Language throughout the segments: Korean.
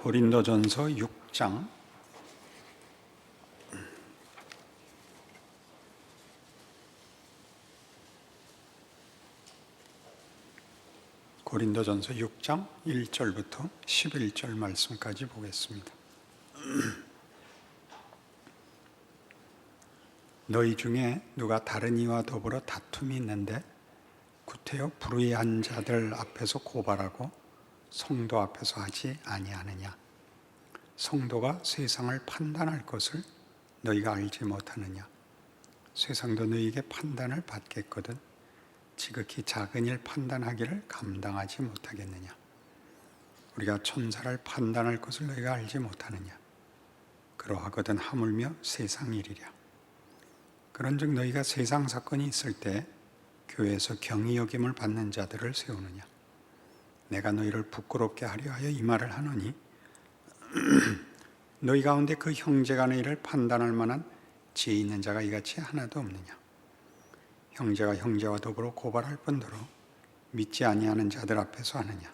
고린도전서 6장 고린도전서 6장 1절부터 11절 말씀까지 보겠습니다. 너희 중에 누가 다른 이와 더불어 다툼이 있는데 구태여 불의한 자들 앞에서 고발하고 성도 앞에서 하지 아니하느냐? 성도가 세상을 판단할 것을 너희가 알지 못하느냐? 세상도 너희에게 판단을 받겠거든 지극히 작은 일 판단하기를 감당하지 못하겠느냐? 우리가 천사를 판단할 것을 너희가 알지 못하느냐? 그러하거든 하물며 세상 일이랴. 그런즉 너희가 세상 사건이 있을 때 교회에서 경히 여김을 받는 자들을 세우느냐? 내가 너희를 부끄럽게 하려 하여 이 말을 하노니 너희 가운데 그 형제간의 일을 판단할 만한 지혜 있는 자가 이같이 하나도 없느냐? 형제가 형제와 더불어 고발할 뿐더러 믿지 아니하는 자들 앞에서 하느냐?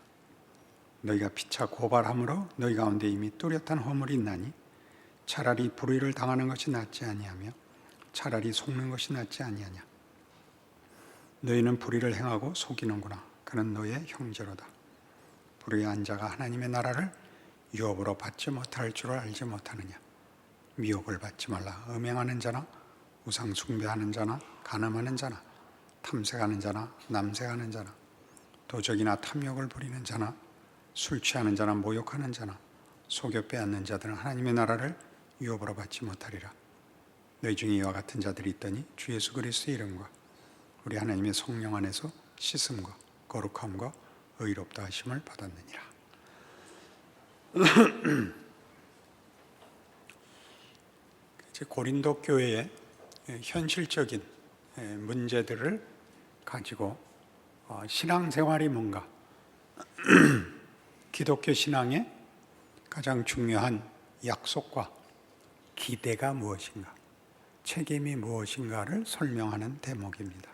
너희가 피차 고발함으로 너희 가운데 이미 뚜렷한 허물이 있나니 차라리 불의를 당하는 것이 낫지 아니하며 차라리 속는 것이 낫지 아니하냐? 너희는 불의를 행하고 속이는구나. 그는 너의 형제로다. 불의한 자가 하나님의 나라를 유업으로 받지 못할 줄을 알지 못하느냐? 미혹을 받지 말라. 음행하는 자나 우상 숭배하는 자나 간음하는 자나 탐색하는 자나 남색하는 자나 도적이나 탐욕을 부리는 자나 술 취하는 자나 모욕하는 자나 속여 빼앗는 자들은 하나님의 나라를 유업으로 받지 못하리라. 너희 중에 이와 같은 자들이 있더니 주 예수 그리스도의 이름과 우리 하나님의 성령 안에서 씻음과 거룩함과 의롭다 하심을 받았느니라. 이제 고린도 교회의 현실적인 문제들을 가지고 신앙생활이 뭔가, 기독교 신앙의 가장 중요한 약속과 기대가 무엇인가, 책임이 무엇인가를 설명하는 대목입니다.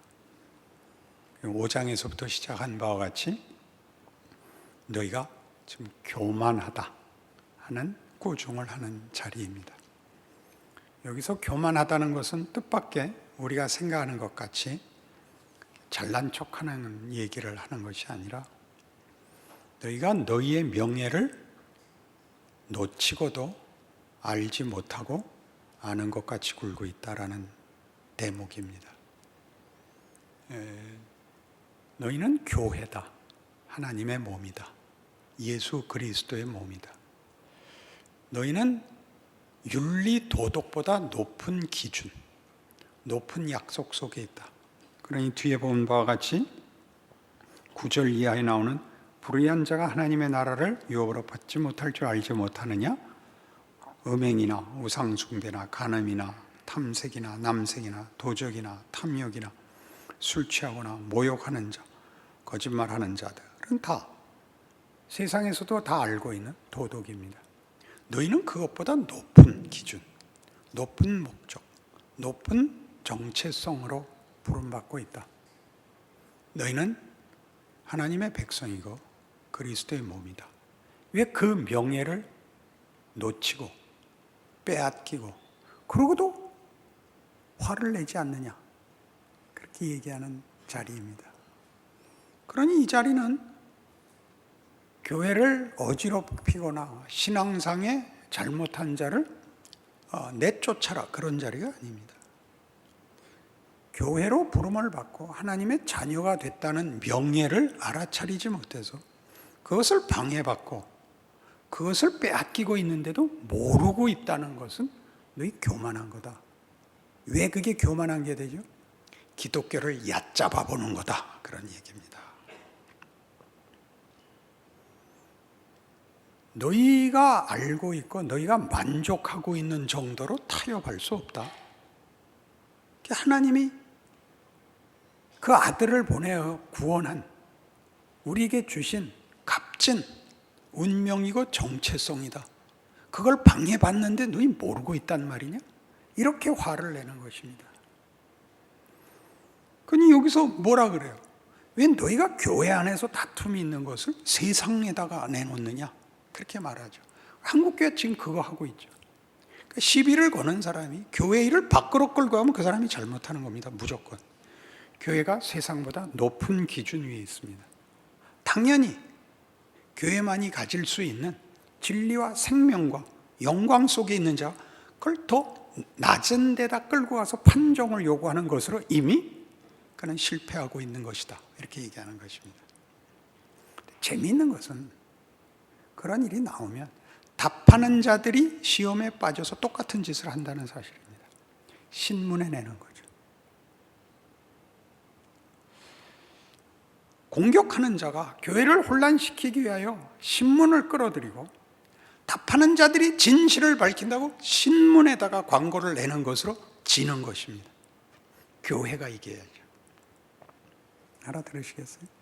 5장에서부터 시작한 바와 같이 너희가 지금 교만하다 하는 꾸중을 하는 자리입니다. 여기서 교만하다는 것은 뜻밖의 우리가 생각하는 것 같이 잘난 척하는 얘기를 하는 것이 아니라 너희가 너희의 명예를 놓치고도 알지 못하고 아는 것 같이 굴고 있다라는 대목입니다. 너희는 교회다. 하나님의 몸이다. 예수 그리스도의 몸이다. 너희는 윤리 도덕보다 높은 기준, 높은 약속 속에 있다. 그러니 뒤에 본 바와 같이 9절 이하에 나오는 불의한 자가 하나님의 나라를 유업으로 받지 못할 줄 알지 못하느냐? 음행이나 우상숭배나 간음이나 탐색이나 남색이나 도적이나 탐욕이나 술 취하거나 모욕하는 자, 거짓말하는 자들은 다 세상에서도 다 알고 있는 도덕입니다. 너희는 그것보다 높은 기준, 높은 목적, 높은 정체성으로 부름받고 있다. 너희는 하나님의 백성이고 그리스도의 몸이다. 왜 그 명예를 놓치고 빼앗기고 그러고도 화를 내지 않느냐? 그렇게 얘기하는 자리입니다. 그러니 이 자리는 교회를 어지럽히거나 신앙상에 잘못한 자를 내쫓아라 그런 자리가 아닙니다. 교회로 부름을 받고 하나님의 자녀가 됐다는 명예를 알아차리지 못해서 그것을 방해받고 그것을 빼앗기고 있는데도 모르고 있다는 것은 너희 교만한 거다. 왜 그게 교만한 게 되죠? 기독교를 얕잡아 보는 거다. 그런 얘기입니다. 너희가 알고 있고 너희가 만족하고 있는 정도로 타협할 수 없다. 하나님이 그 아들을 보내어 구원한 우리에게 주신 값진 운명이고 정체성이다. 그걸 방해받는데 너희 모르고 있단 말이냐? 이렇게 화를 내는 것입니다. 그러니 여기서 뭐라 그래요? 왜 너희가 교회 안에서 다툼이 있는 것을 세상에다가 내놓느냐? 그렇게 말하죠. 한국교회 지금 그거 하고 있죠. 그러니까 시비를 거는 사람이 교회 일을 밖으로 끌고 가면 그 사람이 잘못하는 겁니다. 무조건. 교회가 세상보다 높은 기준 위에 있습니다. 당연히 교회만이 가질 수 있는 진리와 생명과 영광 속에 있는 자, 그걸 더 낮은 데다 끌고 가서 판정을 요구하는 것으로 이미 그는 실패하고 있는 것이다. 이렇게 얘기하는 것입니다. 재미있는 것은 그런 일이 나오면 답하는 자들이 시험에 빠져서 똑같은 짓을 한다는 사실입니다. 신문에 내는 거죠. 공격하는 자가 교회를 혼란시키기 위하여 신문을 끌어들이고 답하는 자들이 진실을 밝힌다고 신문에다가 광고를 내는 것으로 지는 것입니다. 교회가 이겨야죠. 알아들으시겠어요?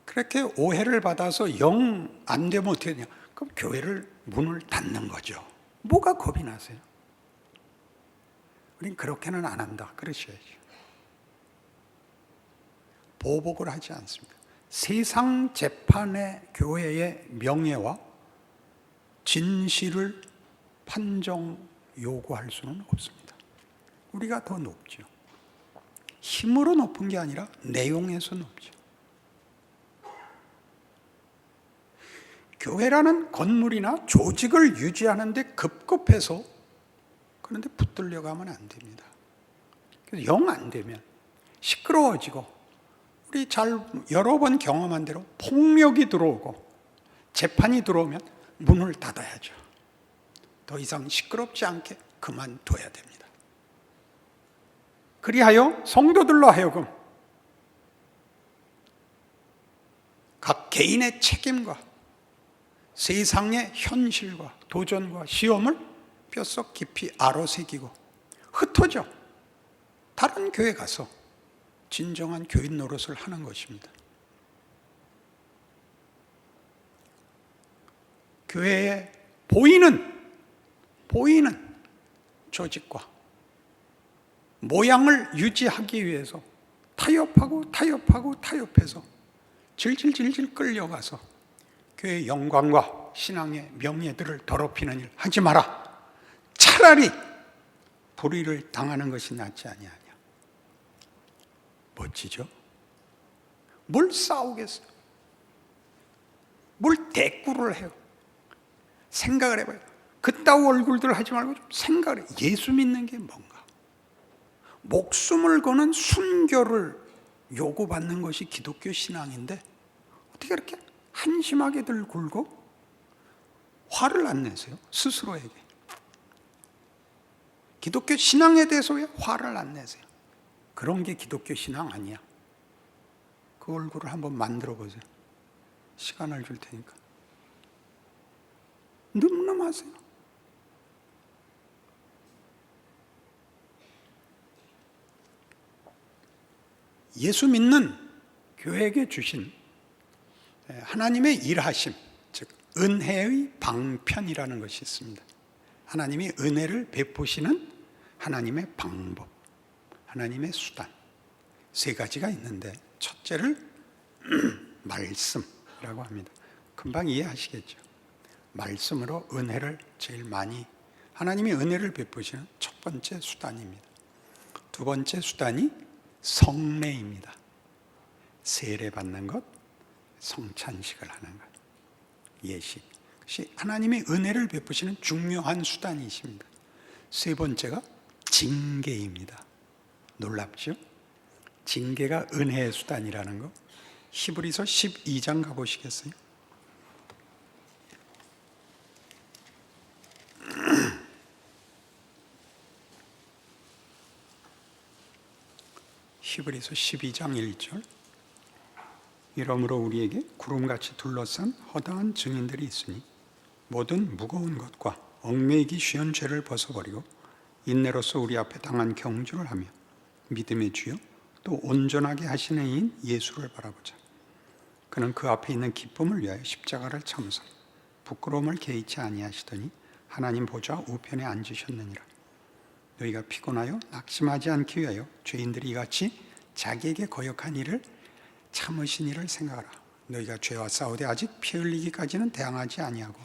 그렇게 오해를 받아서 영 안 되면 어떻게 되냐? 그럼 교회를 문을 닫는 거죠. 뭐가 겁이 나세요? 우린 그렇게는 안 한다. 그러셔야죠. 보복을 하지 않습니다. 세상 재판의 교회의 명예와 진실을 판정 요구할 수는 없습니다. 우리가 더 높죠. 힘으로 높은 게 아니라 내용에서 높죠. 교회라는 건물이나 조직을 유지하는 데 급급해서 그런데 붙들려 가면 안 됩니다. 그래서 영 안 되면 시끄러워지고 우리 여러 번 경험한 대로 폭력이 들어오고 재판이 들어오면 문을 닫아야죠. 더 이상 시끄럽지 않게 그만둬야 됩니다. 그리하여 성도들로 하여금 각 개인의 책임과 세상의 현실과 도전과 시험을 뼛속 깊이 알아새기고 흩어져 다른 교회 가서 진정한 교인 노릇을 하는 것입니다. 교회에 보이는 조직과 모양을 유지하기 위해서 타협해서 질질 끌려가서 교회의 영광과 신앙의 명예들을 더럽히는 일 하지 마라. 차라리 불의를 당하는 것이 낫지 아니하냐. 멋지죠? 뭘 싸우겠어요? 뭘 대꾸를 해요? 생각을 해봐요. 그따위 얼굴들 하지 말고 좀 생각을 해요. 예수 믿는 게 뭔가? 목숨을 거는 순교를 요구받는 것이 기독교 신앙인데 어떻게 그렇게 한심하게들 굴고 화를 안 내세요? 스스로에게. 기독교 신앙에 대해서 왜 화를 안 내세요? 그런 게 기독교 신앙 아니야. 그 얼굴을 한번 만들어 보세요. 시간을 줄 테니까. 늠름하세요. 예수 믿는 교회에게 주신 하나님의 일하심, 즉 은혜의 방편이라는 것이 있습니다. 하나님이 은혜를 베푸시는 하나님의 방법, 하나님의 수단, 세 가지가 있는데 첫째를 말씀이라고 합니다. 금방 이해하시겠죠? 말씀으로 은혜를 제일 많이, 하나님이 은혜를 베푸시는 첫 번째 수단입니다. 두 번째 수단이 성례입니다. 세례 받는 것, 성찬식을 하는 것, 예식. 그것이 하나님의 은혜를 베푸시는 중요한 수단이십니다. 세 번째가 징계입니다. 놀랍죠? 징계가 은혜의 수단이라는 거. 히브리서 12장 가보시겠어요? 히브리서 12장 1절. 이러므로 우리에게 구름같이 둘러싼 허다한 증인들이 있으니 모든 무거운 것과 얽매이기 쉬운 죄를 벗어버리고 인내로서 우리 앞에 당한 경주를 하며 믿음의 주요 또 온전하게 하시는 이인 예수를 바라보자. 그는 그 앞에 있는 기쁨을 위하여 십자가를 참으사 부끄러움을 개의치 아니하시더니 하나님 보좌 우편에 앉으셨느니라. 너희가 피곤하여 낙심하지 않기 위하여 죄인들이 이같이 자기에게 거역한 일을 참으신 일을 생각하라. 너희가 죄와 싸우되 아직 피 흘리기까지는 대항하지 아니하고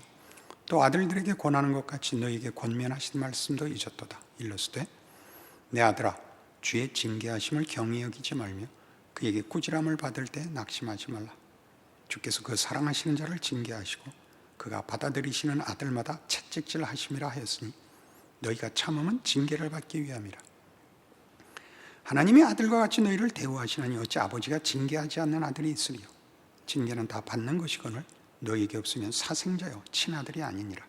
또 아들들에게 권하는 것 같이 너희에게 권면하신 말씀도 잊었도다. 일러스되 내 아들아 주의 징계하심을 경히 여기지 말며 그에게 꾸지람을 받을 때 낙심하지 말라. 주께서 그 사랑하시는 자를 징계하시고 그가 받아들이시는 아들마다 채찍질 하심이라 하였으니 너희가 참음은 징계를 받기 위함이라. 하나님이 아들과 같이 너희를 대우하시나니 어찌 아버지가 징계하지 않는 아들이 있으리요. 징계는 다 받는 것이거늘 너희에게 없으면 사생자요 친아들이 아니니라.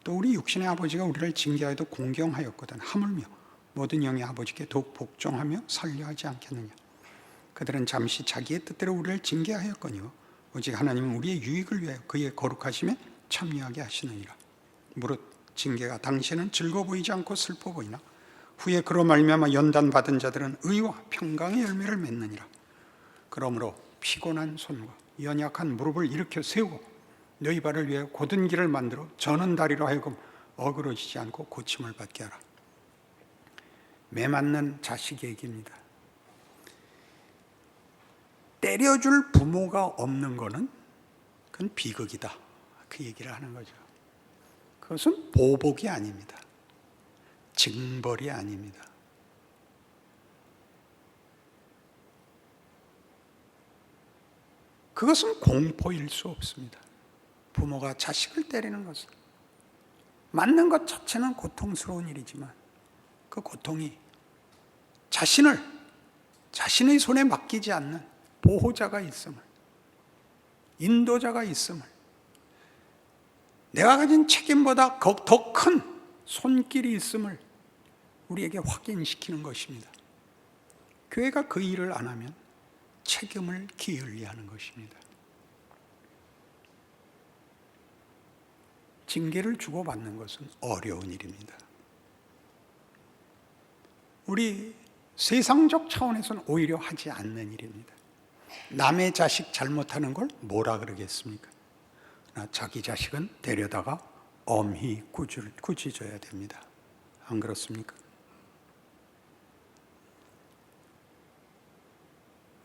또 우리 육신의 아버지가 우리를 징계하여도 공경하였거든 하물며 모든 영의 아버지께 더욱 복종하며 살려하지 않겠느냐. 그들은 잠시 자기의 뜻대로 우리를 징계하였거니와 오직 하나님은 우리의 유익을 위하여 그의 거룩하심에 참여하게 하시느니라. 무릇 징계가 당시에는 즐거워 보이지 않고 슬퍼 보이나 후에 그로 말미암아 연단받은 자들은 의와 평강의 열매를 맺느니라. 그러므로 피곤한 손과 연약한 무릎을 일으켜 세우고 너희 발을 위해 곧은 길을 만들어 저는 다리로 하여금 어그러지지 않고 고침을 받게 하라. 매맞는 자식의 얘기입니다. 때려줄 부모가 없는 거는 그건 비극이다. 그 얘기를 하는 거죠. 그것은 보복이 아닙니다. 징벌이 아닙니다. 그것은 공포일 수 없습니다. 부모가 자식을 때리는 것은 맞는 것 자체는 고통스러운 일이지만 그 고통이 자신의 손에 맡기지 않는 보호자가 있음을, 인도자가 있음을, 내가 가진 책임보다 더 큰 손길이 있음을 우리에게 확인시키는 것입니다. 교회가 그 일을 안 하면 책임을 기울이하는 것입니다. 징계를 주고받는 것은 어려운 일입니다. 우리 세상적 차원에서는 오히려 하지 않는 일입니다. 남의 자식 잘못하는 걸 뭐라 그러겠습니까? 자기 자식은 데려다가 엄히 꾸짖어야 됩니다. 안 그렇습니까?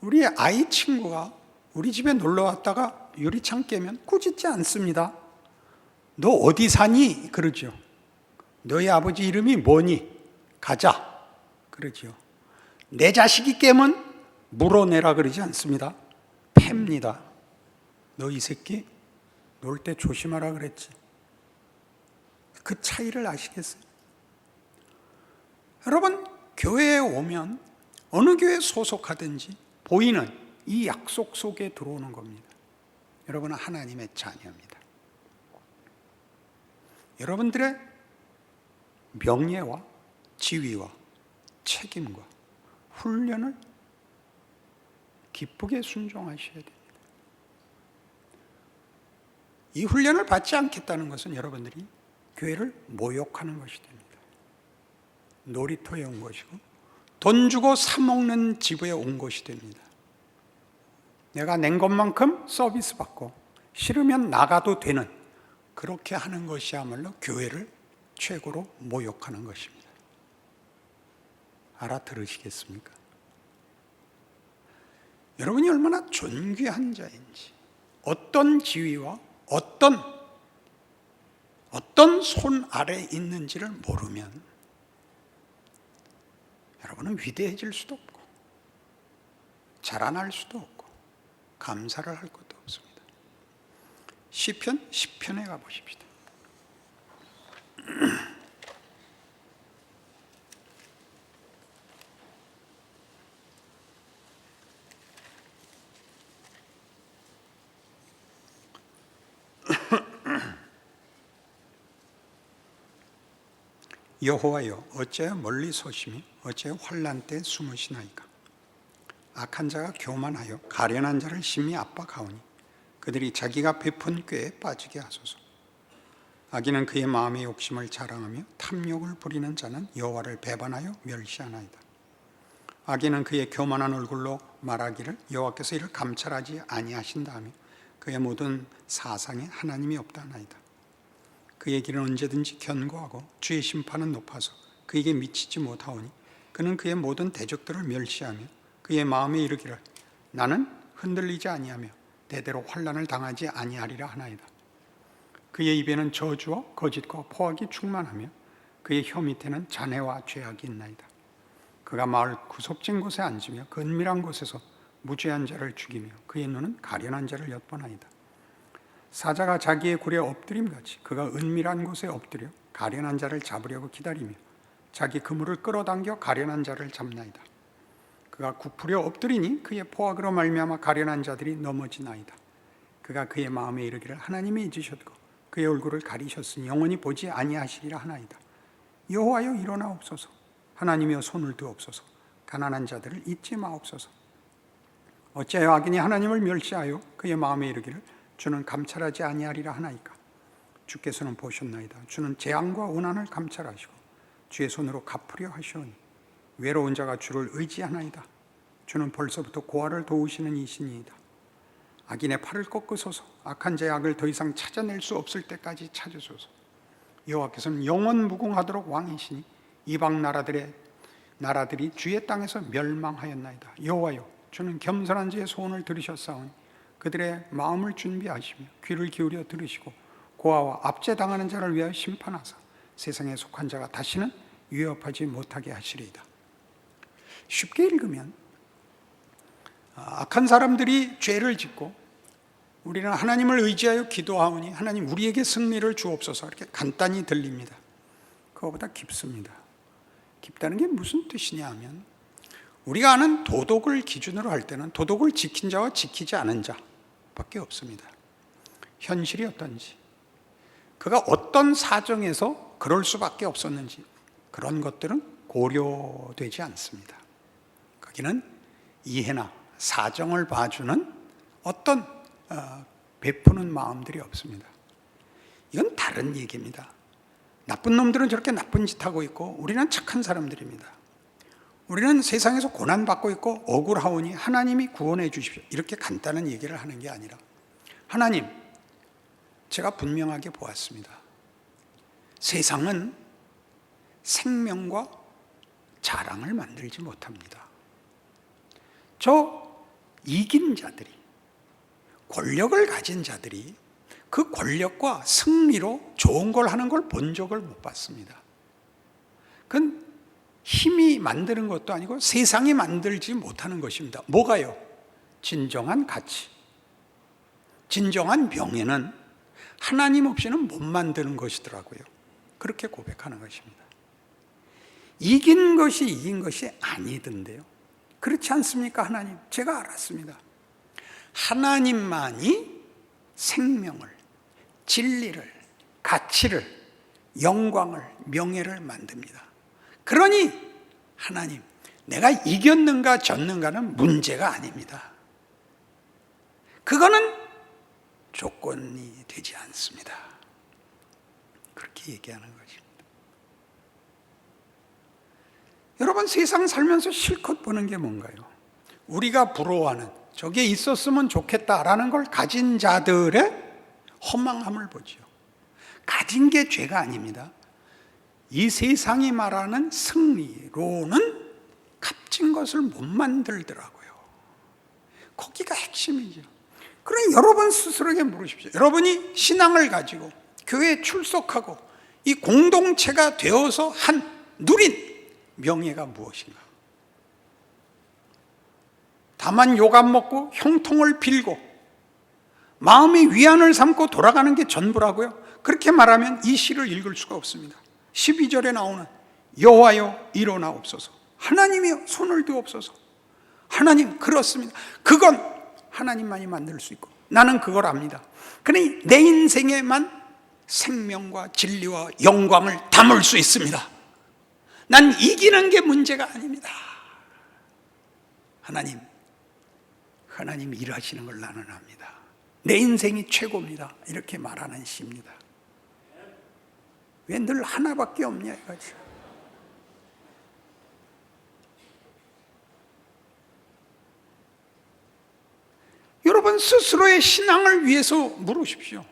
우리 아이 친구가 우리 집에 놀러 왔다가 유리창 깨면 꾸짖지 않습니다. 너 어디 사니? 그러죠. 너희 아버지 이름이 뭐니? 가자. 그러죠. 내 자식이 깨면 물어내라 그러지 않습니다. 팹니다. 너 이 새끼 놀 때 조심하라 그랬지. 그 차이를 아시겠어요? 여러분, 교회에 오면 어느 교회에 소속하든지 보이는 이 약속 속에 들어오는 겁니다. 여러분은 하나님의 자녀입니다. 여러분들의 명예와 지위와 책임과 훈련을 기쁘게 순종하셔야 됩니다. 이 훈련을 받지 않겠다는 것은 여러분들이 교회를 모욕하는 것이 됩니다. 놀이터에 온 것이고 돈 주고 사먹는 집에 온 것이 됩니다. 내가 낸 것만큼 서비스 받고 싫으면 나가도 되는, 그렇게 하는 것이야말로 교회를 최고로 모욕하는 것입니다. 알아들으시겠습니까? 여러분이 얼마나 존귀한 자인지, 어떤 지위와 어떤 손 아래에 있는지를 모르면 여러분은 위대해질 수도 없고 자라날 수도 없고 감사를 할 것도 없습니다. 시편 10편에 가보십시다. 여호와여 어찌하여 멀리 서심이 어찌하여 환난 때 숨으시나이까. 악한 자가 교만하여 가련한 자를 심히 압박하오니 그들이 자기가 베푼 꾀에 빠지게 하소서. 악인은 그의 마음의 욕심을 자랑하며 탐욕을 부리는 자는 여호와를 배반하여 멸시하나이다. 악인은 그의 교만한 얼굴로 말하기를 여호와께서 이를 감찰하지 아니하신다 하며 그의 모든 사상에 하나님이 없다 하나이다. 그의 길은 언제든지 견고하고 주의 심판은 높아서 그에게 미치지 못하오니 그는 그의 모든 대적들을 멸시하며 그의 마음에 이르기를 나는 흔들리지 아니하며 대대로 환난을 당하지 아니하리라 하나이다. 그의 입에는 저주와 거짓과 포악이 충만하며 그의 혀 밑에는 잔해와 죄악이 있나이다. 그가 마을 구석진 곳에 앉으며 그 은밀한 곳에서 무죄한 자를 죽이며 그의 눈은 가련한 자를 엿보나이다. 사자가 자기의 굴에 엎드림같이 그가 은밀한 곳에 엎드려 가련한 자를 잡으려고 기다리며 자기 그물을 끌어당겨 가련한 자를 잡나이다. 그가 굽으려 엎드리니 그의 포악으로 말미암아 가련한 자들이 넘어지나이다. 그가 그의 마음에 이르기를 하나님이 잊으셨고 그의 얼굴을 가리셨으니 영원히 보지 아니하시리라 하나이다. 여호와여 일어나옵소서. 하나님이여 손을 드옵소서. 가난한 자들을 잊지 마옵소서. 어찌하여 악인이 하나님을 멸시하여 그의 마음에 이르기를 주는 감찰하지 아니하리라 하나이까. 주께서는 보셨나이다. 주는 재앙과 원한을 감찰하시고 주의 손으로 갚으려 하시오니 외로운 자가 주를 의지하나이다. 주는 벌써부터 고아를 도우시는 이신이이다. 악인의 팔을 꺾으소서. 악한 자의 악을 더 이상 찾아낼 수 없을 때까지 찾으소서. 여호와께서는 영원 무궁하도록 왕이시니 이방 나라들이 주의 땅에서 멸망하였나이다. 여호와여 주는 겸손한 자의 소원을 들으셨사오니 그들의 마음을 준비하시며 귀를 기울여 들으시고 고아와 압제당하는 자를 위하여 심판하사 세상에 속한 자가 다시는 위협하지 못하게 하시리이다. 쉽게 읽으면 악한 사람들이 죄를 짓고 우리는 하나님을 의지하여 기도하오니 하나님 우리에게 승리를 주옵소서 이렇게 간단히 들립니다. 그거보다 깊습니다. 깊다는 게 무슨 뜻이냐 하면 우리가 아는 도덕을 기준으로 할 때는 도덕을 지킨 자와 지키지 않은 자밖에 없습니다. 현실이 어떤지, 그가 어떤 사정에서 그럴 수밖에 없었는지 그런 것들은 고려되지 않습니다. 거기는 이해나 사정을 봐주는 어떤 베푸는 마음들이 없습니다. 이건 다른 얘기입니다. 나쁜 놈들은 저렇게 나쁜 짓 하고 있고 우리는 착한 사람들입니다. 우리는 세상에서 고난받고 있고 억울하오니 하나님이 구원해 주십시오 이렇게 간단한 얘기를 하는 게 아니라 하나님, 제가 분명하게 보았습니다. 세상은 생명과 자랑을 만들지 못합니다. 저 이긴 자들이, 권력을 가진 자들이 그 권력과 승리로 좋은 걸 하는 걸 본 적을 못 봤습니다. 그건 힘이 만드는 것도 아니고 세상이 만들지 못하는 것입니다. 뭐가요? 진정한 가치, 진정한 명예는 하나님 없이는 못 만드는 것이더라고요. 그렇게 고백하는 것입니다. 이긴 것이 아니던데요. 그렇지 않습니까? 하나님, 제가 알았습니다. 하나님만이 생명을, 진리를, 가치를, 영광을, 명예를 만듭니다. 그러니 하나님, 내가 이겼는가 졌는가는 문제가 아닙니다. 그거는 조건이 되지 않습니다. 그렇게 얘기하는 것입니다. 여러분, 세상 살면서 실컷 보는 게 뭔가요? 우리가 부러워하는 저게 있었으면 좋겠다라는 걸 가진 자들의 허망함을 보죠. 가진 게 죄가 아닙니다. 이 세상이 말하는 승리로는 값진 것을 못 만들더라고요. 거기가 핵심이죠. 그럼 여러분 스스로에게 물으십시오. 여러분이 신앙을 가지고 교회에 출석하고 이 공동체가 되어서 누린 명예가 무엇인가? 다만 욕 안 먹고 형통을 빌고 마음의 위안을 삼고 돌아가는 게 전부라고요? 그렇게 말하면 이 시를 읽을 수가 없습니다. 12절에 나오는 여호와여 일어나옵소서, 하나님이여 손을 드옵소서. 하나님, 그렇습니다. 그건 하나님만이 만들 수 있고 나는 그걸 압니다. 그러니 내 인생에만 생명과 진리와 영광을 담을 수 있습니다. 난 이기는 게 문제가 아닙니다. 하나님 일하시는 걸 나는 압니다. 내 인생이 최고입니다. 이렇게 말하는 시입니다. 왜 늘 하나밖에 없냐 이거지. 여러분 스스로의 신앙을 위해서 물으십시오.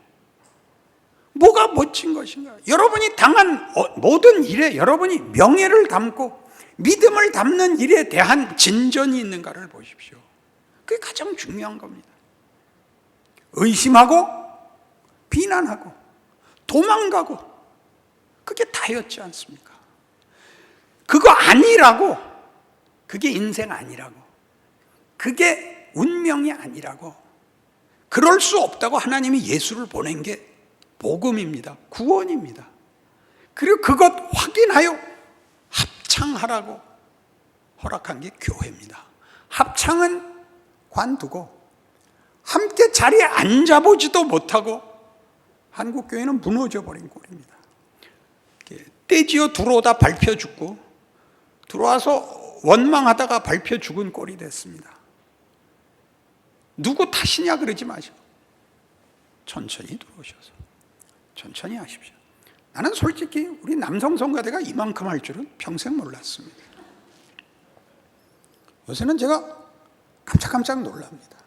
뭐가 멋진 것인가? 여러분이 당한 모든 일에 여러분이 명예를 담고 믿음을 담는 일에 대한 진전이 있는가를 보십시오. 그게 가장 중요한 겁니다. 의심하고 비난하고 도망가고 그게 다였지 않습니까? 그거 아니라고, 그게 인생 아니라고, 그게 운명이 아니라고, 그럴 수 없다고 하나님이 예수를 보낸 게 복음입니다. 구원입니다. 그리고 그것 확인하여 합창하라고 허락한 게 교회입니다. 합창은 관두고 함께 자리에 앉아보지도 못하고 한국교회는 무너져 버린 꼴입니다. 떼지어 들어오다 밟혀 죽고 들어와서 원망하다가 밟혀 죽은 꼴이 됐습니다. 누구 탓이냐 그러지 마시고 천천히 들어오셔서 천천히 하십시오. 나는 솔직히 우리 남성 성가대가 이만큼 할 줄은 평생 몰랐습니다. 요새는 제가 깜짝깜짝 놀랍니다.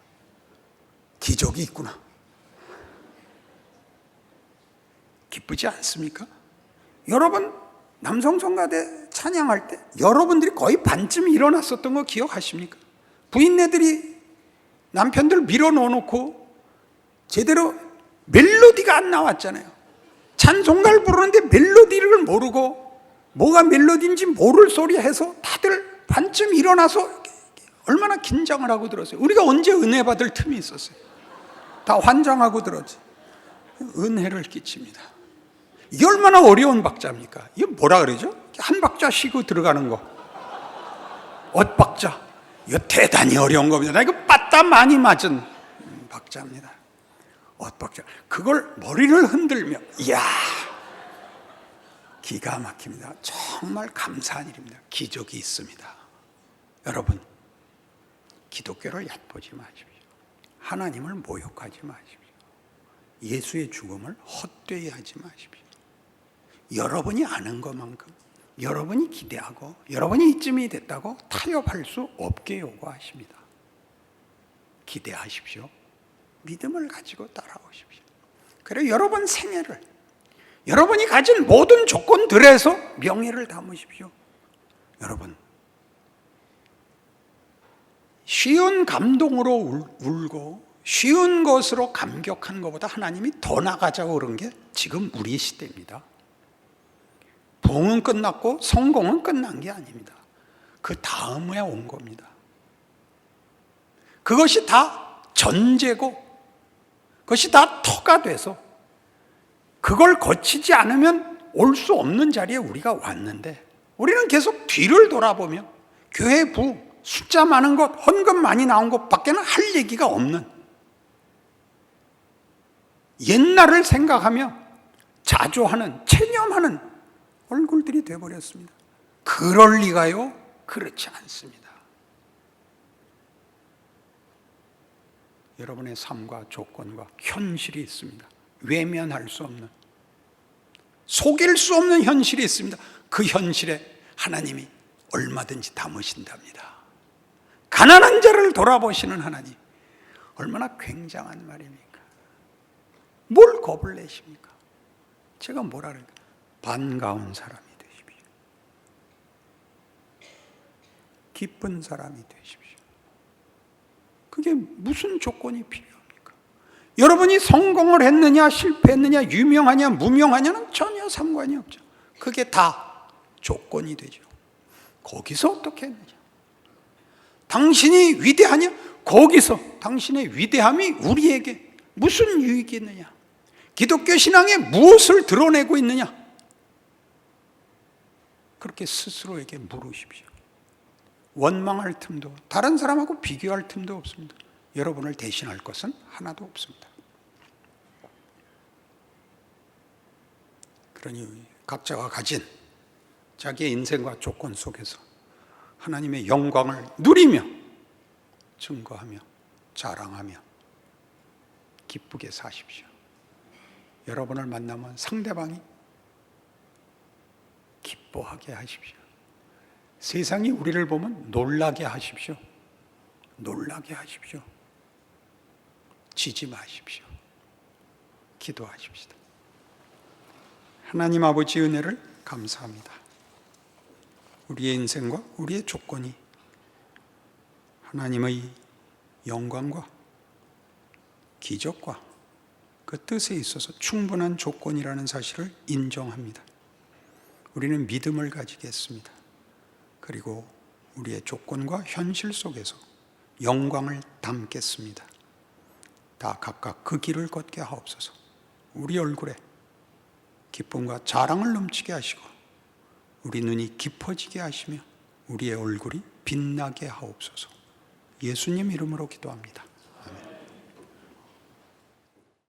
기적이 있구나. 기쁘지 않습니까? 여러분 남성 성가대 찬양할 때 여러분들이 거의 반쯤 일어났었던 거 기억하십니까? 부인네들이 남편들 밀어넣어놓고 제대로 멜로디가 안 나왔잖아요. 찬송가를 부르는데 멜로디를 모르고 뭐가 멜로디인지 모를 소리 해서 다들 반쯤 일어나서 얼마나 긴장을 하고 들었어요. 우리가 언제 은혜 받을 틈이 있었어요? 다 환장하고 들었지. 은혜를 끼칩니다. 이게 얼마나 어려운 박자입니까? 이게 뭐라 그러죠? 한 박자 쉬고 들어가는 거. 엇박자. 이거 대단히 어려운 겁니다. 나 이거 빠따 많이 맞은 박자입니다. 엇박자. 그걸 머리를 흔들며, 이야, 기가 막힙니다. 정말 감사한 일입니다. 기적이 있습니다. 여러분, 기독교를 얕보지 마십시오. 하나님을 모욕하지 마십시오. 예수의 죽음을 헛되이 하지 마십시오. 여러분이 아는 것만큼, 여러분이 기대하고 여러분이 이쯤이 됐다고 타협할 수 없게 요구하십니다. 기대하십시오. 믿음을 가지고 따라오십시오. 그리고 여러분 생애를 여러분이 가진 모든 조건들에서 명예를 담으십시오. 여러분, 쉬운 감동으로 울고 쉬운 것으로 감격한 것보다 하나님이 더 나가자고 그런 게 지금 우리 시대입니다. 부흥은 끝났고 성공은 끝난 게 아닙니다. 그 다음에 온 겁니다. 그것이 다 전제고 그것이 다 터가 돼서 그걸 거치지 않으면 올 수 없는 자리에 우리가 왔는데 우리는 계속 뒤를 돌아보며 교회 부, 숫자 많은 것, 헌금 많이 나온 것 밖에는 할 얘기가 없는 옛날을 생각하며 자조하는, 체념하는 얼굴들이 되어버렸습니다. 그럴 리가요? 그렇지 않습니다. 여러분의 삶과 조건과 현실이 있습니다. 외면할 수 없는, 속일 수 없는 현실이 있습니다. 그 현실에 하나님이 얼마든지 담으신답니다. 가난한 자를 돌아보시는 하나님, 얼마나 굉장한 말입니까? 뭘 겁을 내십니까? 제가 뭐라 그럴까? 반가운 사람이 되십시오. 기쁜 사람이 되십시오. 그게 무슨 조건이 필요합니까? 여러분이 성공을 했느냐, 실패했느냐, 유명하냐, 무명하냐는 전혀 상관이 없죠. 그게 다 조건이 되죠. 거기서 어떻게 했느냐? 당신이 위대하냐? 거기서 당신의 위대함이 우리에게 무슨 유익이 있느냐? 기독교 신앙에 무엇을 드러내고 있느냐? 그렇게 스스로에게 물으십시오. 원망할 틈도, 다른 사람하고 비교할 틈도 없습니다. 여러분을 대신할 것은 하나도 없습니다. 그러니 각자가 가진 자기의 인생과 조건 속에서 하나님의 영광을 누리며 증거하며 자랑하며 기쁘게 사십시오. 여러분을 만나면 상대방이 기뻐하게 하십시오. 세상이 우리를 보면 놀라게 하십시오. 놀라게 하십시오. 지지 마십시오. 기도하십시다. 하나님 아버지 은혜를 감사합니다. 우리의 인생과 우리의 조건이 하나님의 영광과 기적과 그 뜻에 있어서 충분한 조건이라는 사실을 인정합니다. 우리는 믿음을 가지겠습니다. 그리고 우리의 조건과 현실 속에서 영광을 담겠습니다. 다 각각 그 길을 걷게 하옵소서. 우리 얼굴에 기쁨과 자랑을 넘치게 하시고 우리 눈이 깊어지게 하시며 우리의 얼굴이 빛나게 하옵소서. 예수님 이름으로 기도합니다.